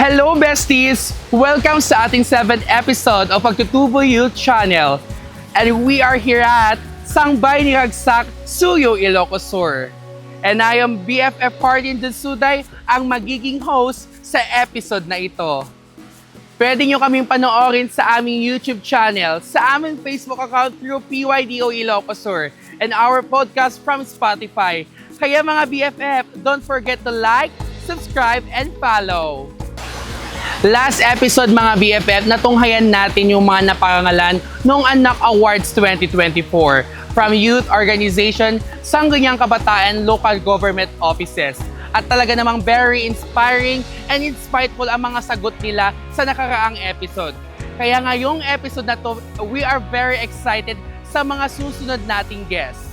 Hello besties! Welcome sa ating 7th episode of Pagtutubo Youth Channel. And we are here at Sangbay ni Ragsak, Suyo, Ilocos Sur. And I am BFF Cardin Suday, ang magiging host sa episode na ito. Pwede nyo kaming panoorin sa aming YouTube channel, sa aming Facebook account through PYDO Ilocos Sur, and our podcast from Spotify. Kaya mga BFF, don't forget to like, subscribe, and follow. Last episode mga BFF, natunghayan natin yung mga naparangalan noong Anak Awards 2024 from youth organization, Sangguniang Kabataan, local government offices. At talaga namang very inspiring and insightful ang mga sagot nila sa nakaraang episode. Kaya ngayong episode na to, we are very excited sa mga susunod nating guests.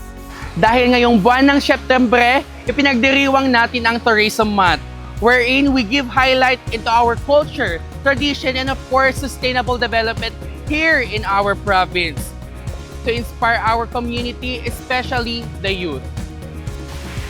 Dahil ngayong buwan ng Setyembre, ipinagdiriwang natin ang Tourism Month, wherein we give highlight into our culture, tradition, and of course, sustainable development here in our province to inspire our community, especially the youth.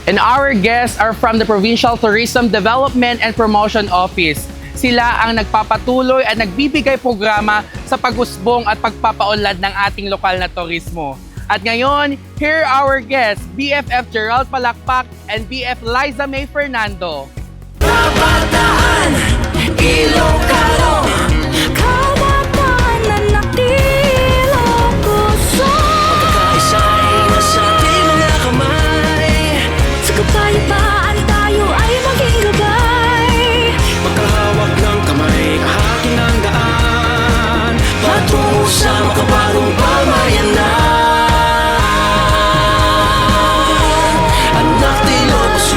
And our guests are from the Provincial Tourism Development and Promotion Office. Sila ang nagpapatuloy at nagbibigay programa sa pag-usbong at pagpapaunlad ng ating lokal na turismo. At ngayon, here are our guests, BFF Gerald Palakpak and BF Liza May Fernando. Kabataan, Ilocano, kabataan na nakilokoso. Magkakaisa'y nasa ating mga kamay. Sa kapayapaan tayo ay maging gabay. Magkahawak ng kamay, ahatin ang daan patungo sa makabagong pamayanan. Anak de Ilocos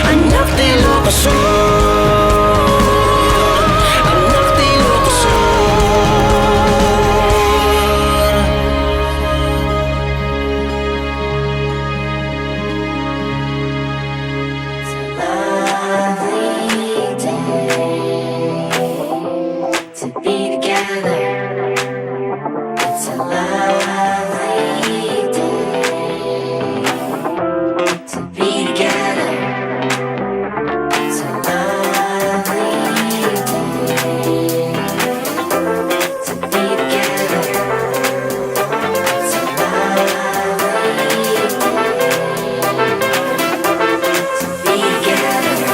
Anak de Ilocos Anak de Ilocos It's a lovely day to be together. It's a lovely day to be together. It's a lovely day to be together. It's a lovely day to be together.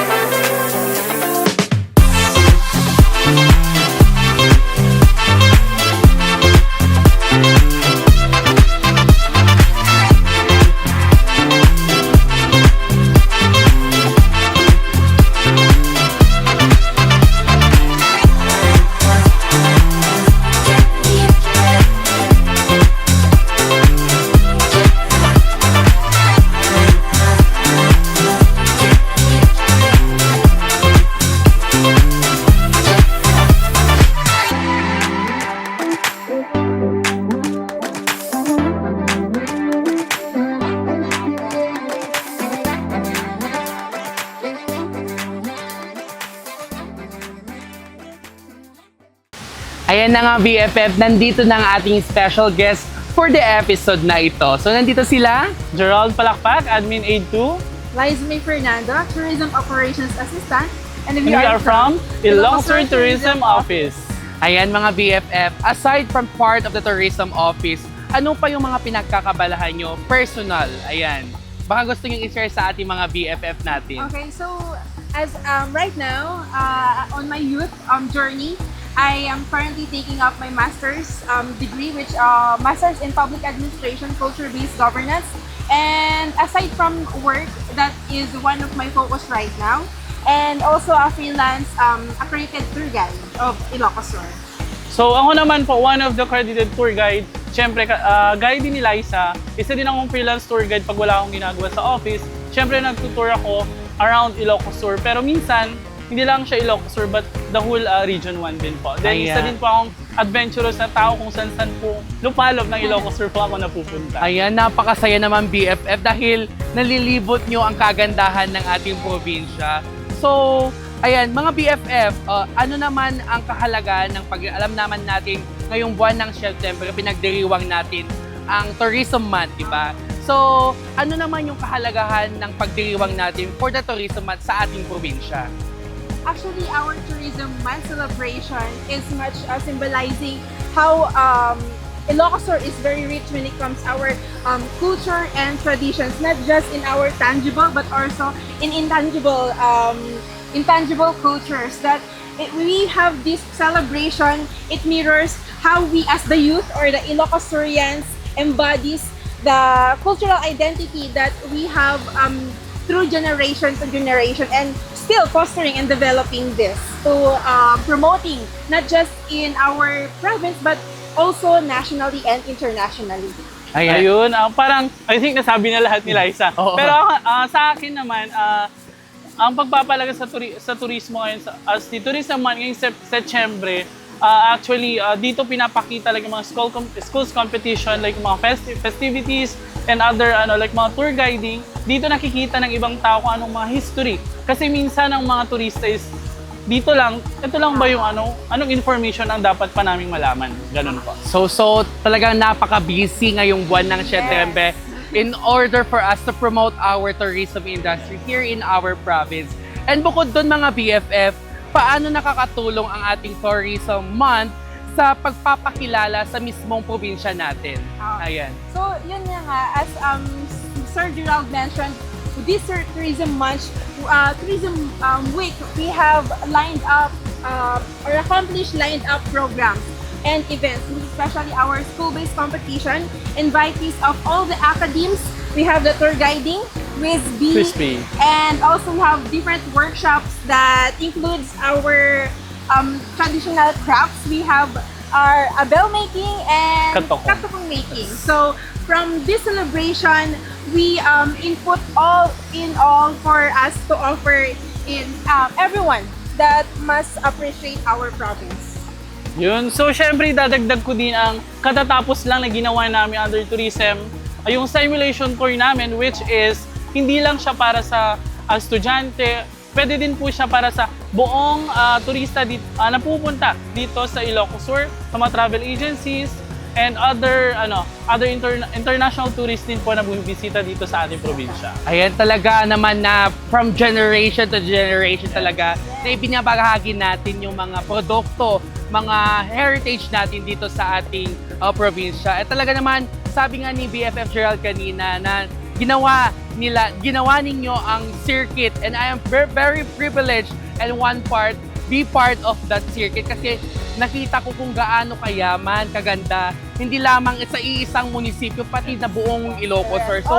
Ayan na nga BFF, nandito na ang ating special guest for the episode na ito. So nandito sila, Gerald Palakpak, Admin Aid 2. Liza May Fernando, Tourism Operations Assistant. And And we are from Ilocos Sur Tourism Office. Ayan mga BFF, aside from part of the tourism office, ano pa yung mga pinagkakabalahan nyo personal? Ayan. Baka gusto nyo i-share sa ating mga BFF natin. Okay, so as right now, on my youth journey, I am currently taking up my master's degree, which Master's in Public Administration, Culture-Based Governance. And aside from work, that is one of my focus right now. And also a freelance accredited tour guide of Ilocos Sur. So ako naman po, one of the credited tour guide. Siyempre, guide din ni Liza. Isa din akong freelance tour guide pag wala akong ginagawa sa office. Siyempre, nagtutour ako around Ilocos Sur. Pero minsan, hindi lang siya Ilocos Sur, but the whole Region 1 din po. Then isa din po akong adventurous na tao kung saan-saan po lupalop ng Ilocos Sur po ako napupunta. Ayan, napakasaya naman BFF dahil nalilibot nyo ang kagandahan ng ating probinsya. So, ayan, mga BFF, ano naman ang kahalagaan ng pag-alam naman natin ngayong buwan ng Setyembre, pinagdiriwang natin ang Tourism Month, di ba? So, ano naman yung kahalagahan ng pagdiriwang natin for the tourism month sa ating probinsya? Actually, our tourism month celebration is much symbolizing how Ilocos Sur is very rich when it comes to our culture and traditions, not just in our tangible but also in intangible cultures. We have this celebration. It mirrors how we as the youth or the Ilocos Surians embodies the cultural identity that we have through generation to generation, and still fostering and developing this to promoting not just in our province but also nationally and internationally. Ayun, parang I think nasabi na lahat ni Liza. Oo. Pero sa akin naman, ang pagpapalaga sa turismo ngayon, as the Tourism Month ngayong Setyembre, actually, dito pinapakita like mga schools competition, like mga festivities and other like mga tour guiding. Dito nakikita ng ibang tao kung anong mga history. Kasi minsan ang mga turista is ito lang ba yung anong information ang dapat pa naming malaman. Ganun po. So talagang napaka-busy ngayong buwan ng Setyembre in order for us to promote our tourism industry here in our province. And bukod doon mga BFF, paano nakakatulong ang ating tourism month sa pagpapakilala sa mismong probinsya natin? Ayan. So, yun nga, as Sir Gerald mentioned, this tourism month, tourism week, we have lined up or accomplished lined up programs and events, especially our school-based competition, invitees of all the academies. We have the tour guiding, Crispy. and also we have different workshops that includes our traditional crafts. We have our bell making and katokong making. So from this celebration, we input all for us to offer in everyone that must appreciate our province. Yun. So, syempre, dadagdag ko din ang katatapos lang na ginawa namin under tourism, yung simulation tour namin, which is hindi lang siya para sa estudyante, pwede din po siya para sa buong turista na pupunta dito sa Ilocos Sur, sa mga travel agencies, and other international tourists din po na bumibisita dito sa ating probinsya. Ayan talaga naman na from generation to generation talaga na ibinabahagi natin yung mga produkto, mga heritage natin dito sa ating probinsya. At talaga naman, sabi nga ni BFF Gerald kanina na ginawa ninyo ang circuit, and I am very privileged and be part of that circuit kasi nakita ko kung gaano kayaman, kaganda, hindi lamang sa iisang munisipyo, pati na buong Ilocos Sur. So,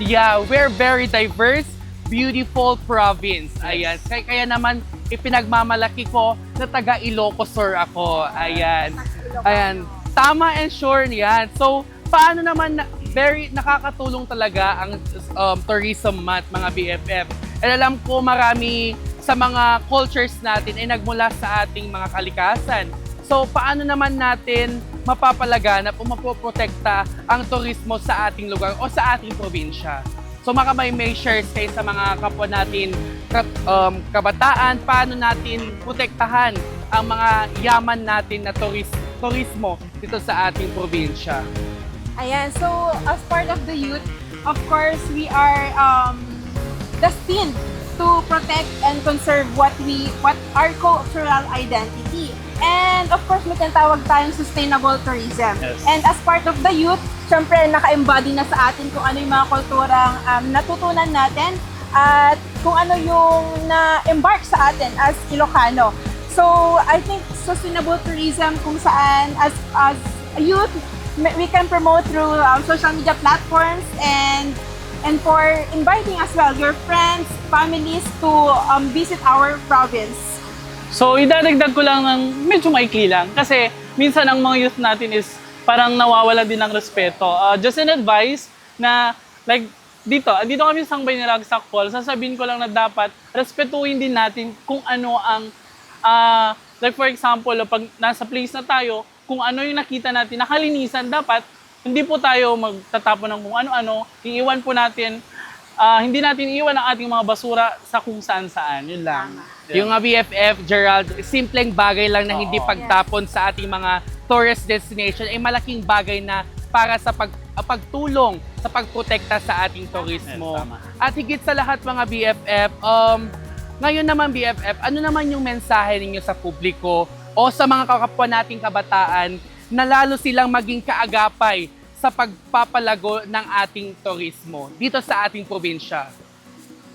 yeah, we're very diverse, beautiful province. Ayan. Kaya naman, ipinagmamalaki ko na taga Ilocos Sur ako. Ayan. Ayan. Tama and sure yan. So, paano naman very nakakatulong talaga ang tourism month, mga BFF. And alam ko marami sa mga cultures natin ay nagmula sa ating mga kalikasan. So, paano naman natin mapapalaganap o mapoprotekta ang turismo sa ating lugar o sa ating probinsya? So, may shares kayo sa mga kapwa natin kabataan, paano natin protektahan ang mga yaman natin na turismo dito sa ating probinsya? Ayan, so as part of the youth, of course, we are destined to protect and conserve what our cultural identity. And of course, may tinatawag tayong sustainable tourism. Yes. And as part of the youth, syempre naka-embody na sa atin kung ano yung mga kulturang natutunan natin at kung ano yung na-embark sa atin as Ilocano. So, I think sustainable tourism kung saan as a youth, we can promote through social media platforms and for inviting as well your friends, families to visit our province. So, idadagdag ko lang ng medyo maikli lang kasi minsan ang mga youth natin is parang nawawala din ng respeto. Just an advice na like dito kami sa Sangbay ni Ragsak Falls, sasabihin ko lang na dapat respetuhin din natin kung ano ang like for example, pag nasa place na tayo, kung ano yung nakita natin, nakalinisan, dapat hindi po tayo magtatapon ng kung ano-ano, iiwan po natin, hindi natin iiwan ang ating mga basura sa kung saan-saan. Yun lang. Yung BFF, Gerald, simpleng bagay lang na hindi pagtapon sa ating mga tourist destination ay malaking bagay na para sa pagtulong sa pagprotekta sa ating turismo. Yes, tama. At higit sa lahat mga BFF, ngayon naman BFF, ano naman yung mensahe ninyo sa publiko o sa mga kakapwa nating kabataan na lalo silang maging kaagapay sa pagpapalago ng ating turismo dito sa ating probinsya?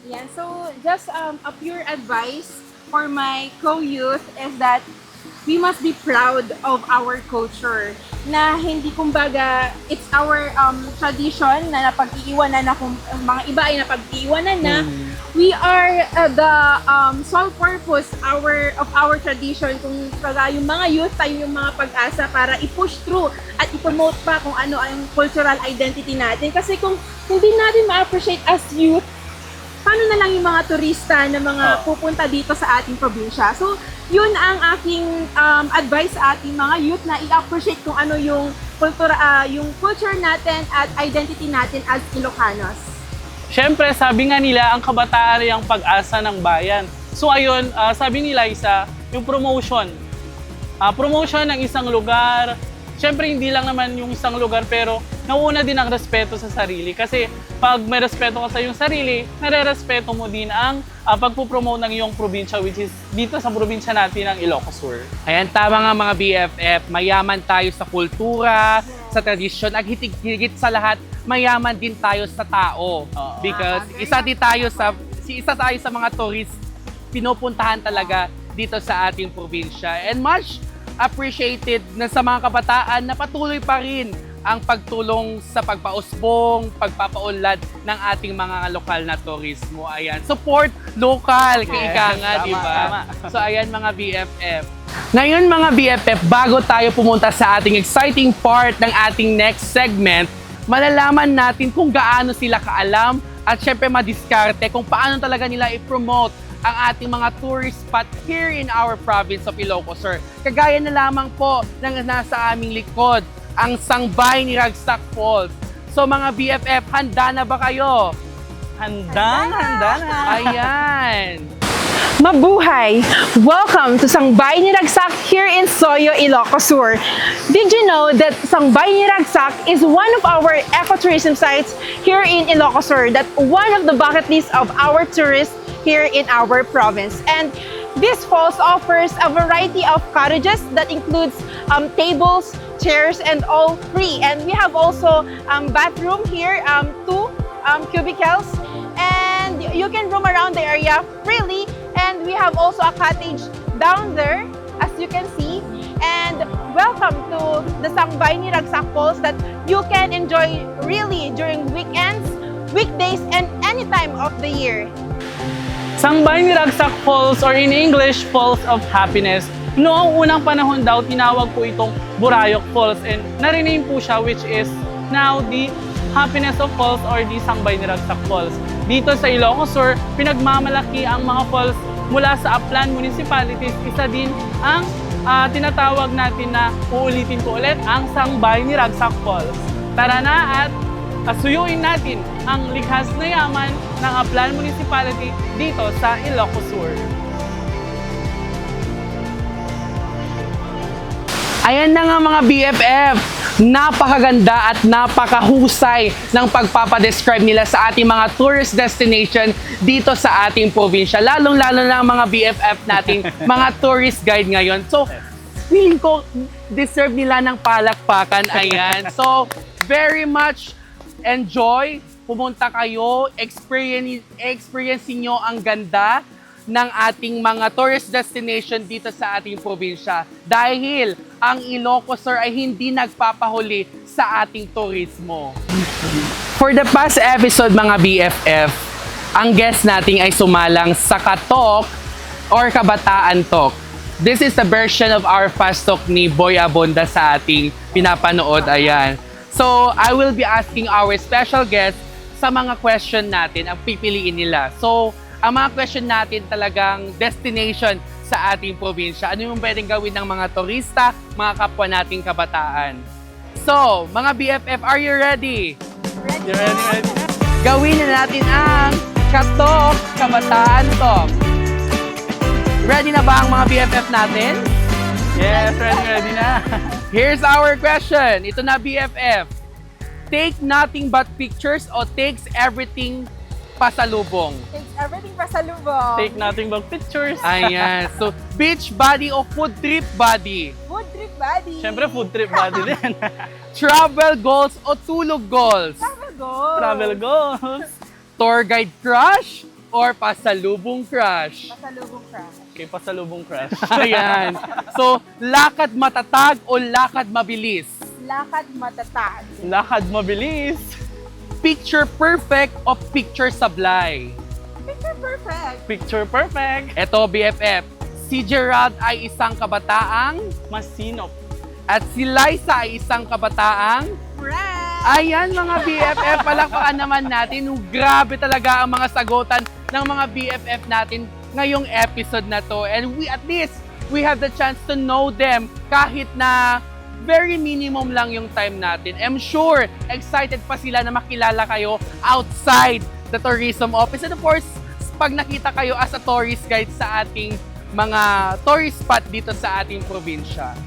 Yeah, so just a pure advice for my co-youth is that we must be proud of our culture. Na hindi kumbaga, it's our tradition na napag-iiwanan na kung mga iba ay napag-iiwanan na. We are the sole purpose of our tradition. Kung baga, yung mga youth tayo yung mga pag-asa para i-push through at i-promote pa kung ano ang cultural identity natin. Kasi kung hindi natin ma-appreciate as youth, paano na lang yung mga turista na mga pupunta dito sa ating probinsya? So, yun ang aking advice sa ating mga youth na i-appreciate kung ano yung culture natin at identity natin as Ilocanos. Siyempre, sabi nga nila, ang kabataan ay ang pag-asa ng bayan. So ayun, sabi ni Liza, yung promotion. Promotion ng isang lugar. Siyempre, hindi lang naman yung isang lugar, pero nauuna din ang respeto sa sarili. Kasi pag may respeto ka sa iyong sarili, nare-respeto mo din ang pagpupromote ng iyong probinsya, which is dito sa probinsya natin ng Ilocos Sur. Ayan, tama nga mga BFF, mayaman tayo sa kultura, sa tradisyon, at higit sa lahat, mayaman din tayo sa tao. Because isa tayo sa mga tourist pinupuntahan talaga dito sa ating probinsya. And much appreciated na sa mga kabataan na patuloy pa rin ang pagtulong sa pagpausbong, pagpapaunlad ng ating mga lokal na turismo. Ayan, support local, kaika nga, tama, di ba? tama. So ayan mga BFF. Ngayon mga BFF, bago tayo pumunta sa ating exciting part ng ating next segment, malalaman natin kung gaano sila kaalam at syempre madiskarte kung paano talaga nila i-promote ang ating mga tourist spot here in our province of Ilocos Sur. Kagaya na lamang po ng nasa aming likod, ang Sangbay ni Ragsak Falls. So mga BFF, handa na ba kayo? Handa na. Ayan! Mabuhay! Welcome to Sangbay ni Ragsak here in Soyo, Ilocos Sur. Did you know that Sangbay ni Ragsak is one of our ecotourism sites here in Ilocos Sur? That's one of the bucket lists of our tourists here in our province. And this falls offers a variety of cottages that includes tables, chairs, and all free. And we have also bathroom here, 2 cubicles, and you can roam around the area freely. And we have also a cottage down there, as you can see. And welcome to the Sangbay ni Ragsak Falls that you can enjoy really during weekends, weekdays, and any time of the year. Sangbay ni Ragsak Falls, or in English, Falls of Happiness. Noong unang panahon daw, tinawag po itong Burayok Falls, and na-rename po siya, which is now the Happiness of Falls or the Sangbay ni Ragsak Falls. Dito sa Ilocos Sur, pinagmamalaki ang mga falls mula sa Aplan Municipalities. Isa din ang tinatawag natin na uulitin ko ulit, ang Sangbay ni Ragsak Falls. Tara na at suyuin natin ang likhas na yaman ng Aplan Municipality dito sa Ilocos Sur. Ayan na nga mga BFF, napakaganda at napakahusay ng pagpapadescribe nila sa ating mga tourist destination dito sa ating probinsya. Lalong-lalo na ang mga BFF nating mga tourist guide ngayon. So, feeling ko deserve nila ng palakpakan. Ayan. So, very much enjoy. Pumunta kayo, experience niyo ang ganda ng ating mga tourist destination dito sa ating probinsya. Dahil ang Ilocos Sur ay hindi nagpapahuli sa ating turismo. For the past episode mga BFF, ang guest natin ay sumalang sa Katok or Kabataan Talk. This is the version of our fast talk ni Boy Abonda sa ating pinapanood. Ayan. So, I will be asking our special guest sa mga question natin, ang pipiliin nila. So, ang mga question natin talagang destination sa ating probinsya. Ano yung pwedeng gawin ng mga turista, mga kapwa nating kabataan? So, mga BFF, are you ready? You ready? Gawin na natin ang Katok Kabataan Talk. Ready na ba ang mga BFF natin? Yes, ready na. Here's our question. Ito na BFF. take nothing but pictures o takes everything pasalubong? It's everything pasalubong. Take nothing but pictures. Ayan. So, beach body o food trip body? Food trip buddy. Siyempre, food trip body din. Travel goals o tulog goals? Travel go. Travel goals. Tour guide crush or pasalubong crush? Pasalubong crush. Okay, pasalubong crush. Ayan. So, lakad matatag o lakad mabilis? Lakad matatag. Lakad mabilis. Picture perfect o picture sablay? Picture perfect. Picture perfect. Eto, BFF. Si Gerald ay isang kabataang Masinop. at si Liza ay isang kabataang Friend. ayan mga BFF, palakpakan naman natin. Grabe talaga ang mga sagutan ng mga BFF natin ngayong episode na to. And we at least, we have the chance to know them kahit na very minimum lang yung time natin. I'm sure, excited pa sila na makilala kayo outside the tourism office. And of course, pag nakita kayo as a tourist guide sa ating mga tourist spot dito sa ating probinsya.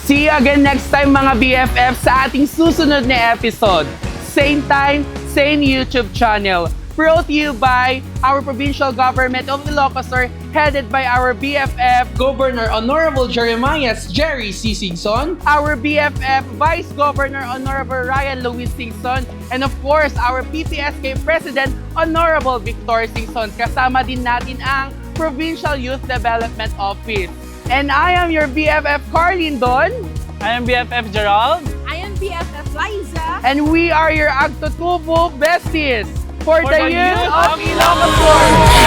See you again next time mga BFF sa ating susunod na episode. Same time, same YouTube channel. Brought to you by our provincial government of Ilocos Sur, headed by our BFF Governor Honorable Jeremiah Jerry C. Singson, our BFF Vice Governor Honorable Ryan Luis Singson, and of course our PPSK President Honorable Victor Singson. Kasama din natin ang Provincial Youth Development Office. And I am your BFF Carlin Don. I am BFF Gerald. I am BFF Liza. And we are your Agtutubo besties for For the the youth youth of of Ilocos Sur.